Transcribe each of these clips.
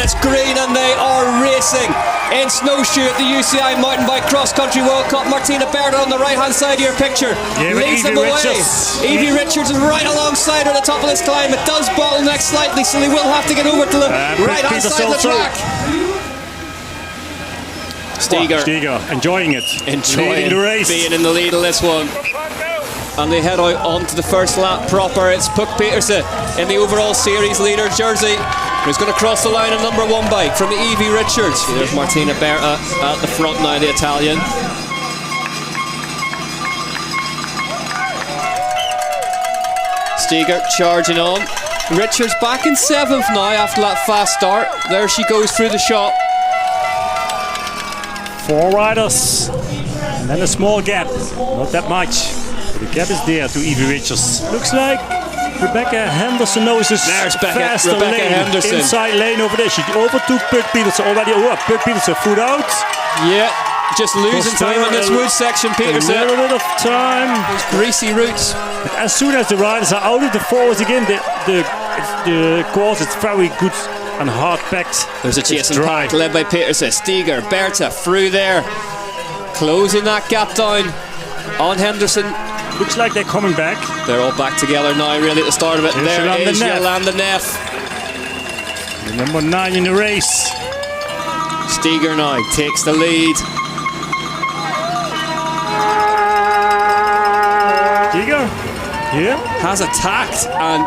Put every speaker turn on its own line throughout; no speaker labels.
it's green and they are racing in Snowshoe at the UCI Mountain Bike Cross Country World Cup. Martina Berta on the right hand side of your picture leads them away. Evie Richards is right alongside her at the top of this climb. It does bottleneck slightly, so they will have to get over to the right hand side of the track.
Steger enjoying it, leading the race,
being in the lead of this one. And they head out onto the first lap proper. It's Puck Petersen in the overall series leader jersey, who's going to cross the line on number 1 bike from Evie Richards. There's Martina Berta at the front now, the Italian. Steger charging on. Richards back in 7th now after that fast start. There she goes through the shop.
4 riders, and then a small gap, not that much. But the gap is there to Evie Richards. Looks like Rebecca Henderson knows this faster lane, inside lane over there. She overtook Puck Petersen already. Oh, Puck Petersen foot out.
Yeah, just losing time on this wood section, Petersen.
A little bit of time.
Those greasy roots.
But as soon as the riders are out of the forwards again, the course is very good and hard packed.
There's a chasing pack led by Petersen. Steger, Berta through there, closing that gap down on Henderson.
Looks like they're coming back.
They're all back together now, really, at the start of it. There is Jolanda Neff.
The number 9 in the race.
Steger now takes the lead.
Steger, yeah,
has attacked and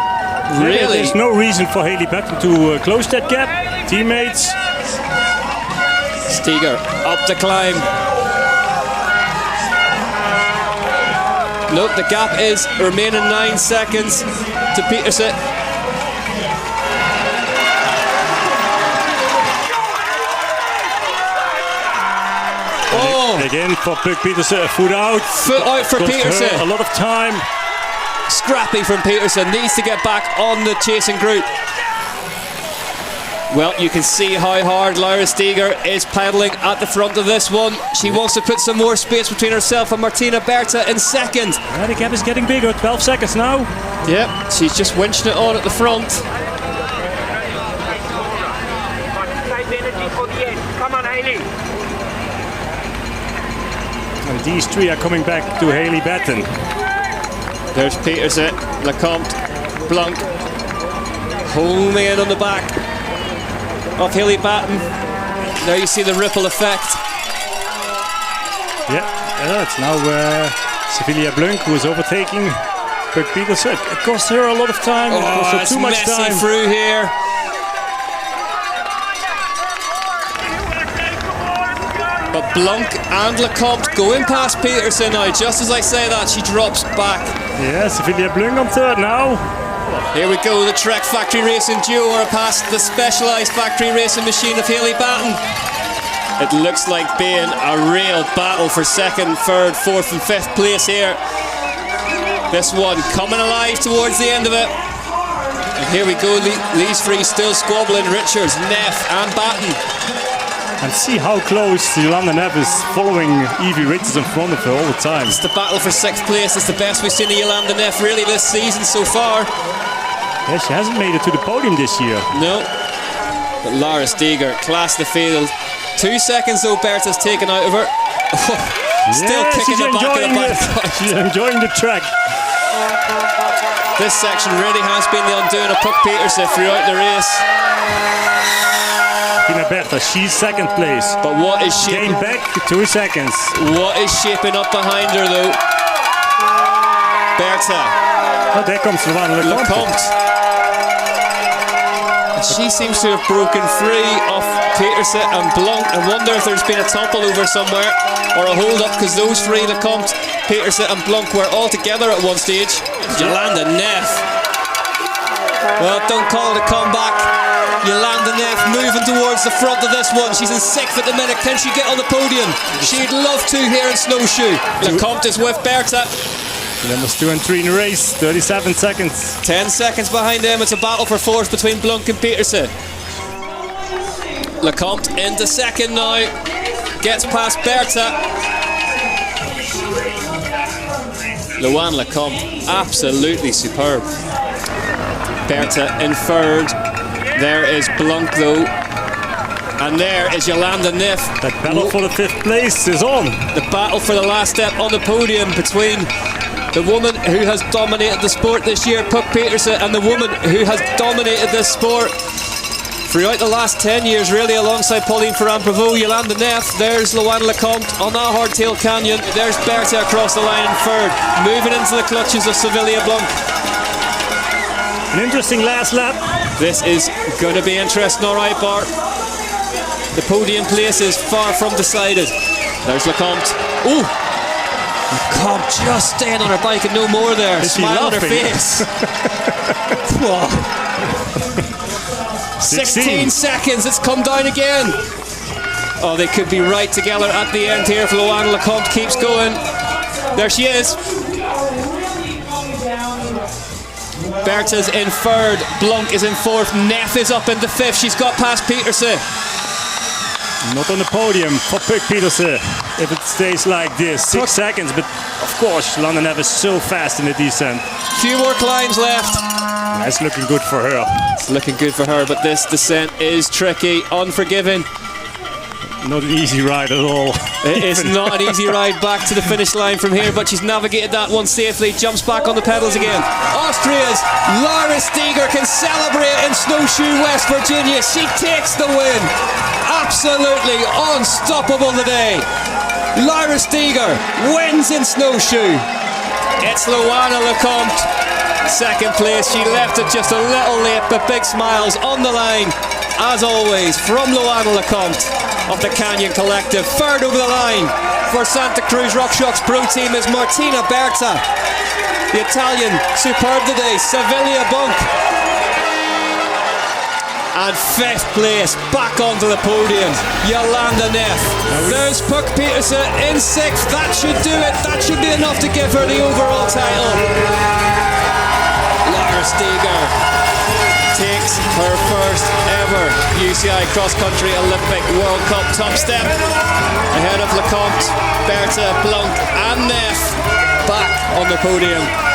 really,
there's no reason for Haley Batten to close that gap. Teammates.
Steger up the climb. Nope, the gap is remaining 9 seconds to Petersen. Oh!
Again for Puck Petersen, a foot out.
Foot out for Petersen.
A lot of time.
Scrappy from Petersen, needs to get back on the chasing group. Well, you can see how hard Laura Steger is pedalling at the front of this one. She wants to put some more space between herself and Martina Berta in second.
Yeah, the gap is getting bigger, 12 seconds now.
Yep, she's just winching it on at the front.
Come on, Haley.
And these 3 are coming back to Haley Batten.
There's Petersen, Lecomte, Blanc, homing in on the back of Haley Batten. There you see the ripple effect.
Yeah, it's now Sevilla Blanc who is overtaking Puck Petersen. It costs her a lot of time. It costs her too much time.
Through here. But Blanc and Lecomte going past Petersen now. Just as I say that, she drops back.
Yeah, Sevilla Blanc on 3rd now.
Here we go, the Trek Factory Racing duo are past the specialised factory racing machine of Haley Batten. It looks like being a real battle for 2nd, 3rd, 4th and 5th place here. This one coming alive towards the end of it. And here we go, these 3 still squabbling. Richards, Neff and Batten.
And see how close Jolanda Neff is following Evie Richards in front of her all the time.
It's the battle for 6th place. It's the best we've seen of Jolanda Neff really this season so far.
Yeah, she hasn't made it to the podium this year.
No. But Laura Steger, class the field. 2 seconds though Berta's taken out of her. Still kicking the back of the bike.
She's enjoying the track.
This section really has been the undoing of Puck Petersen throughout the race.
Berta, she's 2nd place.
But what is shaping...
Came back 2 seconds.
What is shaping up behind her though? Berta.
Oh, there comes Lecomte.
She seems to have broken free of Petersen and Blanc. I wonder if there's been a topple over somewhere or a hold up, because those 3, Lecomte, Petersen and Blanc, were all together at one stage. Jolanda Neff. Well, don't call it a comeback. Jolanda Neff moving towards the front of this one. She's in 6th at the minute. Can she get on the podium? She'd love to here in Snowshoe. Lecomte is with Berta.
Numbers 2 and 3 in the race, 37 seconds.
10 seconds behind them. It's a battle for 4th between Blanc and Petersen. Lecomte into 2nd now. Gets past Berta. Luan Lecomte, absolutely superb. Berta in 3rd. There is Blanc though. And there is Jolanda Neff.
That battle for the 5th place is on.
The battle for the last step on the podium between the woman who has dominated the sport this year, Puck Petersen, and the woman who has dominated this sport throughout the last 10 years, really, alongside Pauline Ferrand-Prévot, Jolanda Neff. There's Luana Lecomte on that hardtail canyon. There's Bertha across the line in third, moving into the clutches of Sevilla Blanc.
An interesting last lap.
This is going to be interesting, all right, Bart. The podium place is far from decided. There's Lecomte. Ooh! Lecomte just staying on her bike and no more there. Smile on her face. 16 seconds, it's come down again. Oh, they could be right together at the end here if Luana Lecomte keeps going. There she is. Bertha's in third, Blanc is in fourth, Neff is up into fifth. She's got past Petersen.
Not on the podium for Puck Petersen if it stays like this. 6 seconds, but of course Jolanda Neff is so fast in the descent.
Few more climbs left.
That's looking good for her.
It's looking good for her, but this descent is tricky, unforgiving.
Not an easy ride at all.
It is not an easy ride back to the finish line from here, but she's navigated that one safely. Jumps back on the pedals again. Austria's Laura Steger can celebrate in Snowshoe, West Virginia. She takes the win. Absolutely unstoppable today. Laura Steger wins in Snowshoe. It's Luana Lecomte. Second place. She left it just a little late, but big smiles on the line, as always, from Luana Lecomte of the Canyon Collective. Third over the line for Santa Cruz RockShox Pro Team is Martina Berta. The Italian, superb today, Sevilla Blanc. And fifth place, back onto the podium, Jolanda Neff. There's Puck Petersen in sixth. That should do it. That should be enough to give her the overall title. Laura Steger takes her first ever UCI Cross Country Olympic World Cup top step ahead of Lecomte, Bertha, Blanc and Neff back on the podium.